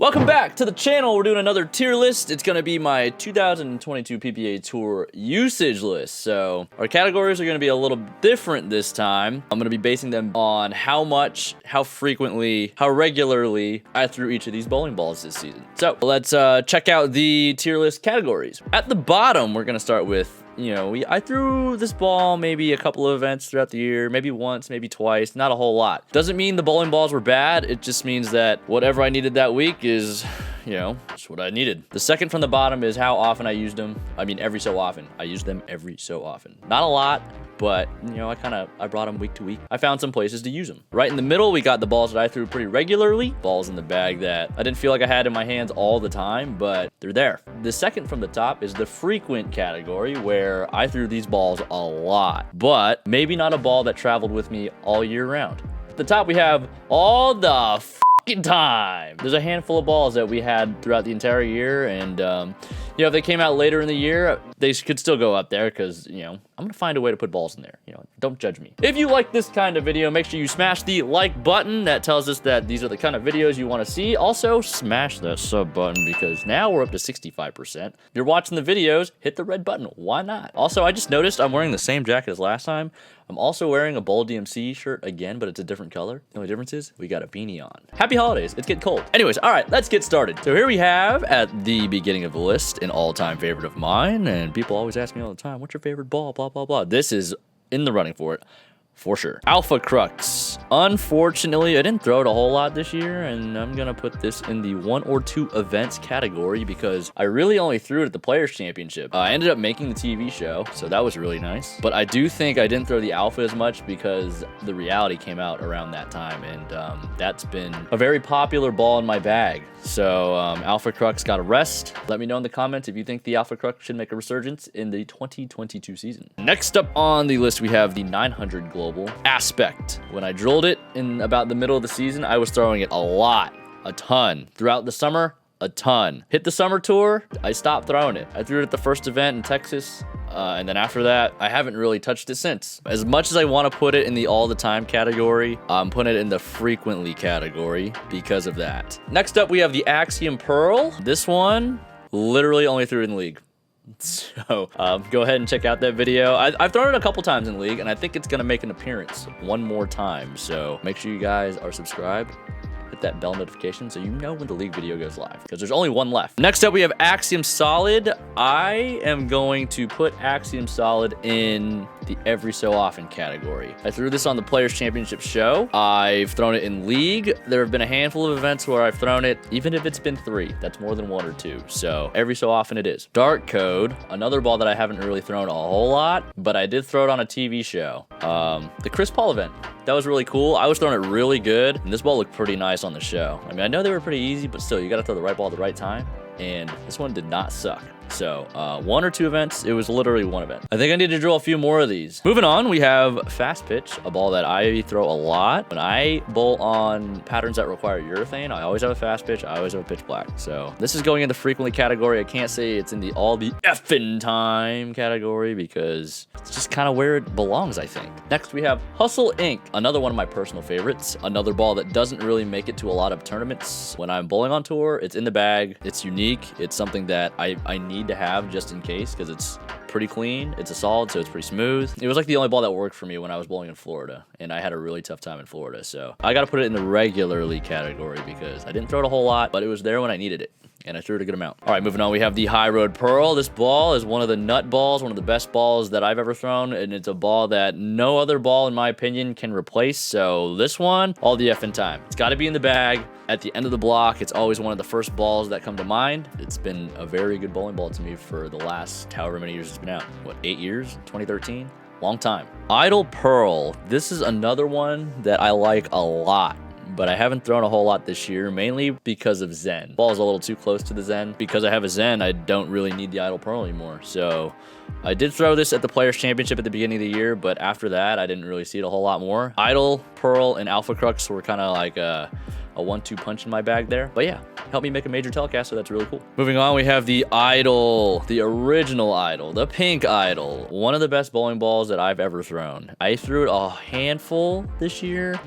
Welcome back to the channel. We're doing another tier list. It's going to be my 2022 PPA Tour usage list. So our categories are going to be a little different this time. I'm going to be basing them on how much, how frequently, how regularly I threw each of these bowling balls this season. So let's check out the tier list categories. At the bottom, we're going to start with, I threw this ball maybe a couple of events throughout the year, maybe once, maybe twice, not a whole lot. Doesn't mean the bowling balls were bad. It just means that whatever I needed that week is, just what I needed. The second from the bottom is how often I used them. I mean, every so often. I use them every so often. Not a lot, but, I brought them week to week. I found some places to use them. Right in the middle, we got the balls that I threw pretty regularly. Balls in the bag that I didn't feel like I had in my hands all the time, but they're there. The second from the top is the frequent category, where I threw these balls a lot, but maybe not a ball that traveled with me all year round. At the top, we have all the fucking time. There's a handful of balls that we had throughout the entire year, and if they came out later in the year, they could still go up there because, I'm gonna find a way to put balls in there. Don't judge me. If you like this kind of video, make sure you smash the like button. That tells us that these are the kind of videos you want to see. Also, smash that sub button because now we're up to 65%. If you're watching the videos, hit the red button. Why not? Also, I just noticed I'm wearing the same jacket as last time. I'm also wearing a Bowl DMC shirt again, but it's a different color. The only difference is we got a beanie on. Happy holidays. It's getting cold. Anyways, all right, let's get started. So here we have at the beginning of the list an all-time favorite of mine, and people always ask me all the time, what's your favorite ball, blah, blah, blah. This is in the running for it. For sure. Alpha Crux. Unfortunately, I didn't throw it a whole lot this year, and I'm gonna put this in the 1 or 2 events category because I really only threw it at the Players Championship. I ended up making the TV show, so that was really nice. But I do think I didn't throw the Alpha as much because the reality came out around that time, and that's been a very popular ball in my bag. So Alpha Crux got a rest. Let me know in the comments if you think the Alpha Crux should make a resurgence in the 2022 season. Next up on the list, we have the 900 Global Aspect. When I drilled it in about the middle of the season, I was throwing it a lot, a ton. Throughout the summer, a ton. Hit the summer tour, I stopped throwing it. I threw it at the first event in Texas, and then after that, I haven't really touched it since. As much as I want to put it in the all the time category, I'm putting it in the frequently category because of that. Next up, we have the Axiom Pearl. This one, literally only threw it in League. So go ahead and check out that video. I've thrown it a couple times in League, and I think it's gonna make an appearance one more time. So make sure you guys are subscribed. Hit that bell notification so you know when the League video goes live, because there's only one left. Next up, we have Axiom Solid. I am going to put Axiom Solid in the every so often category. I threw this on the Players Championship show. I've thrown it in League. There have been a handful of events where I've thrown it, even if it's been 3. That's more than 1 or 2. So every so often it is. Dark Code, another ball that I haven't really thrown a whole lot, but I did throw it on a TV show. The Chris Paul event. That was really cool. I was throwing it really good, and this ball looked pretty nice on the show. I mean, I know they were pretty easy, but still, you got to throw the right ball at the right time, and this one did not suck. So 1 or 2 events, it was literally 1 event. I think I need to drill a few more of these. Moving on, we have Fast Pitch, a ball that I throw a lot. When I bowl on patterns that require urethane, I always have a fast pitch, I always have a pitch black. So this is going in the frequently category. I can't say it's in the all the effing time category because it's just kind of where it belongs, I think. Next, we have Hustle Inc., another one of my personal favorites. Another ball that doesn't really make it to a lot of tournaments. When I'm bowling on tour, it's in the bag, it's unique, it's something that I need to have just in case because it's pretty clean. It's a solid, so it's pretty smooth. It was like the only ball that worked for me when I was bowling in Florida, and I had a really tough time in Florida. So I got to put it in the regularly category because I didn't throw it a whole lot, but it was there when I needed it, and I threw it a good amount. All right, moving on, we have the High Road Pearl. This ball is one of the nut balls, one of the best balls that I've ever thrown, and it's a ball that no other ball, in my opinion, can replace. So this one, all the effing time. It's got to be in the bag. At the end of the block, it's always one of the first balls that come to mind. It's been a very good bowling ball to me for the last however many years it's been out. What, 8 years? 2013? Long time. Untitled Pearl. This is another one that I like a lot, but I haven't thrown a whole lot this year, mainly because of Zen. Ball's a little too close to the Zen. Because I have a Zen, I don't really need the Untitled Pearl anymore. So I did throw this at the Players Championship at the beginning of the year, but after that, I didn't really see it a whole lot more. Untitled Pearl and Alpha Crux were kind of like a 1-2 punch in my bag there. But yeah, helped me make a major telecast, so that's really cool. Moving on, we have the Idol, the original Idol, the pink Idol. One of the best bowling balls that I've ever thrown. I threw it a handful this year,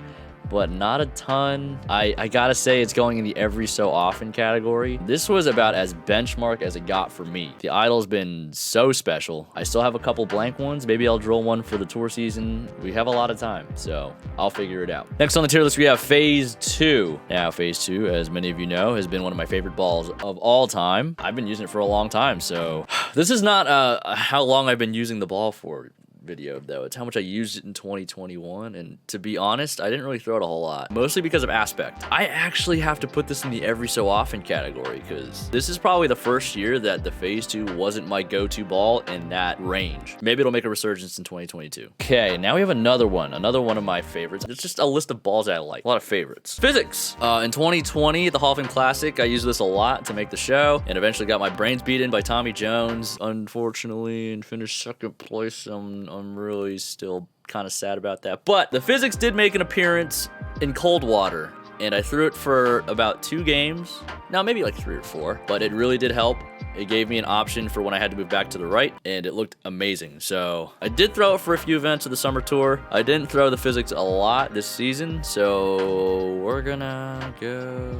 but not a ton. I gotta say it's going in the every so often category. This was about as benchmark as it got for me. The idol's been so special. I still have a couple blank ones. Maybe I'll drill one for the tour season. We have a lot of time, so I'll figure it out. Next on the tier list, we have Phase 2. Now, Phase 2, as many of you know, has been one of my favorite balls of all time. I've been using it for a long time, so this is not how long I've been using the ball for video, though. It's how much I used it in 2021, and to be honest, I didn't really throw it a whole lot, mostly because of aspect. I actually have to put this in the every so often category, because this is probably the first year that the Phase 2 wasn't my go-to ball in that range. Maybe it'll make a resurgence in 2022. Okay, now we have another one of my favorites. It's just a list of balls that I like. A lot of favorites. Physics. In 2020 at the Hall of Fame Classic, I used this a lot to make the show, and eventually got my brains beaten by Tommy Jones, unfortunately, and finished second place. I'm really still kind of sad about that. But the Physics did make an appearance in cold water, and I threw it for about 2 games. Now, maybe like 3 or 4, but it really did help. It gave me an option for when I had to move back to the right, and it looked amazing. So I did throw it for a few events of the summer tour. I didn't throw the Physics a lot this season, so we're gonna go...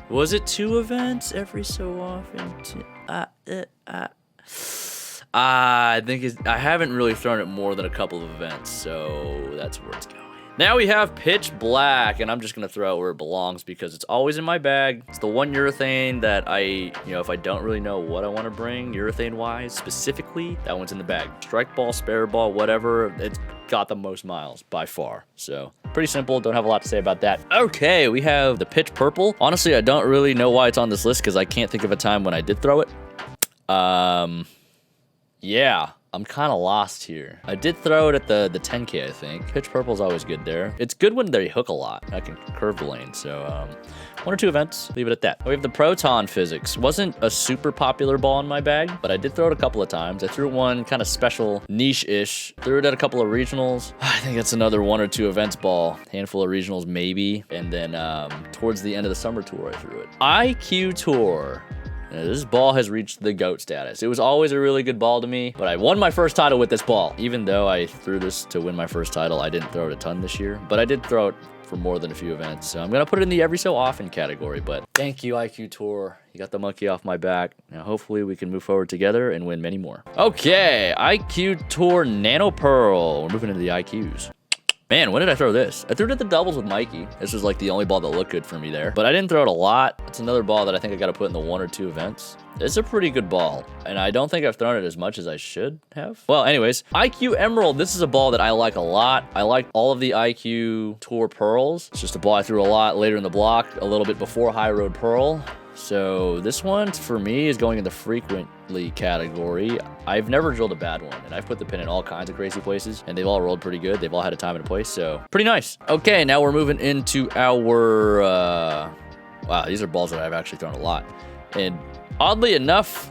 Was it 2 events every so often? I think I haven't really thrown it more than a couple of events, so that's where it's going. Now we have Pitch Black, and I'm just going to throw it where it belongs because it's always in my bag. It's the one urethane that if I don't really know what I want to bring urethane-wise specifically, that one's in the bag. Strike ball, spare ball, whatever, it's got the most miles by far. So pretty simple, don't have a lot to say about that. Okay, we have the Pitch Purple. Honestly, I don't really know why it's on this list because I can't think of a time when I did throw it. Yeah, I'm kind of lost here. I did throw it at the 10K, I think. Pitch Purple's always good there. It's good when they hook a lot. I can curve the lane, so 1 or 2 events, leave it at that. We have the Proton Physics. Wasn't a super popular ball in my bag, but I did throw it a couple of times. I threw one kind of special niche-ish. Threw it at a couple of regionals. I think it's another 1 or 2 events ball. Handful of regionals, maybe. And then towards the end of the summer tour, I threw it. IQ Tour. This ball has reached the GOAT status. It was always a really good ball to me, but I won my first title with this ball. Even though I threw this to win my first title, I didn't throw it a ton this year, but I did throw it for more than a few events. So I'm going to put it in the every so often category, but thank you, IQ Tour. You got the monkey off my back. Now, hopefully we can move forward together and win many more. Okay, IQ Tour Nano Pearl. We're moving into the IQs. Man, when did I throw this? I threw it at the doubles with Mikey. This was like the only ball that looked good for me there. But I didn't throw it a lot. It's another ball that I think I got to put in the 1 or 2 events. It's a pretty good ball, and I don't think I've thrown it as much as I should have. Well, anyways, IQ Emerald. This is a ball that I like a lot. I like all of the IQ Tour Pearls. It's just a ball I threw a lot later in the block, a little bit before High Road Pearl. So this one, for me, is going in the frequently category. I've never drilled a bad one, and I've put the pin in all kinds of crazy places, and they've all rolled pretty good. They've all had a time and a place, so pretty nice. Okay, now we're moving into our... wow, these are balls that I've actually thrown a lot. And oddly enough,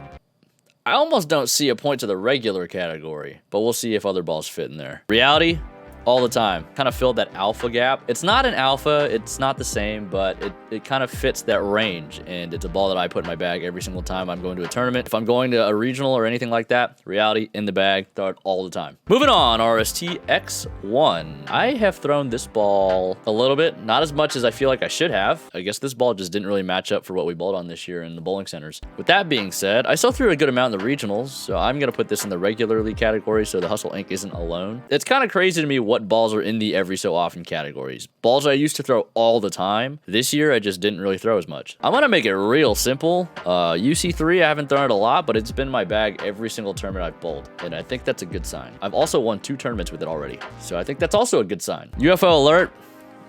I almost don't see a point to the regular category, but we'll see if other balls fit in there. Reality, all the time. Kind of filled that alpha gap. It's not an alpha, it's not the same, but it kind of fits that range, and it's a ball that I put in my bag every single time I'm going to a tournament. If I'm going to a regional or anything like that, Reality in the bag, throw it all the time. Moving on, RST X1. I have thrown this ball a little bit, not as much as I feel like I should have. I guess this ball just didn't really match up for what we bowled on this year in the bowling centers. With that being said, I still threw a good amount in the regionals, so I'm gonna put this in the regularly category so the Hustle Inc. isn't alone. It's kind of crazy to me what balls are in the every so often categories. Balls I used to throw all the time. This year, I just didn't really throw as much. I'm gonna make it real simple. UC3, I haven't thrown it a lot, but it's been in my bag every single tournament I've bowled, and I think that's a good sign. I've also won 2 tournaments with it already, so I think that's also a good sign. UFO Alert.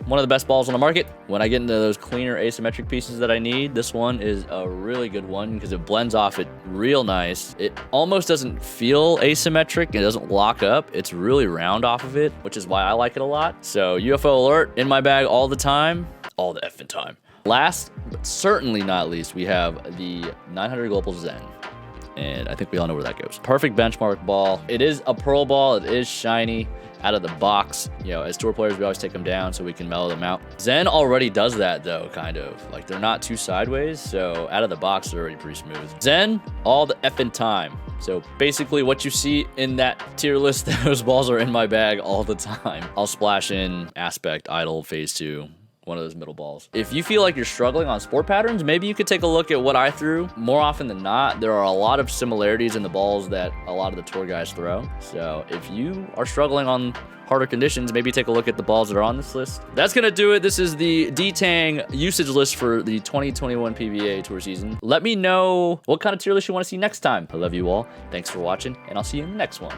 One of the best balls on the market. When I get into those cleaner asymmetric pieces that I need, this one is a really good one because it blends off it real nice. It almost doesn't feel asymmetric. It doesn't lock up. It's really round off of it, which is why I like it a lot. So UFO Alert in my bag all the time. All the effing time. Last, but certainly not least, we have the 900 Global Zen. And I think we all know where that goes. Perfect benchmark ball. It is a pearl ball. It is shiny. out of the box. You know, as tour players, we always take them down so we can mellow them out. Zen already does that though, kind of. Like, they're not too sideways, so out of the box, they're already pretty smooth. Zen, all the effing time. So basically what you see in that tier list, those balls are in my bag all the time. I'll splash in Aspect, Idle, Phase 2, one of those middle balls. If you feel like you're struggling on sport patterns, maybe you could take a look at what I threw. More often than not, there are a lot of similarities in the balls that a lot of the tour guys throw. So if you are struggling on harder conditions, maybe take a look at the balls that are on this list. That's gonna do it. This is the Tang usage list for the 2021 PBA Tour season. Let me know what kind of tier list you want to see next time. I love you all. Thanks for watching, and I'll see you in the next one.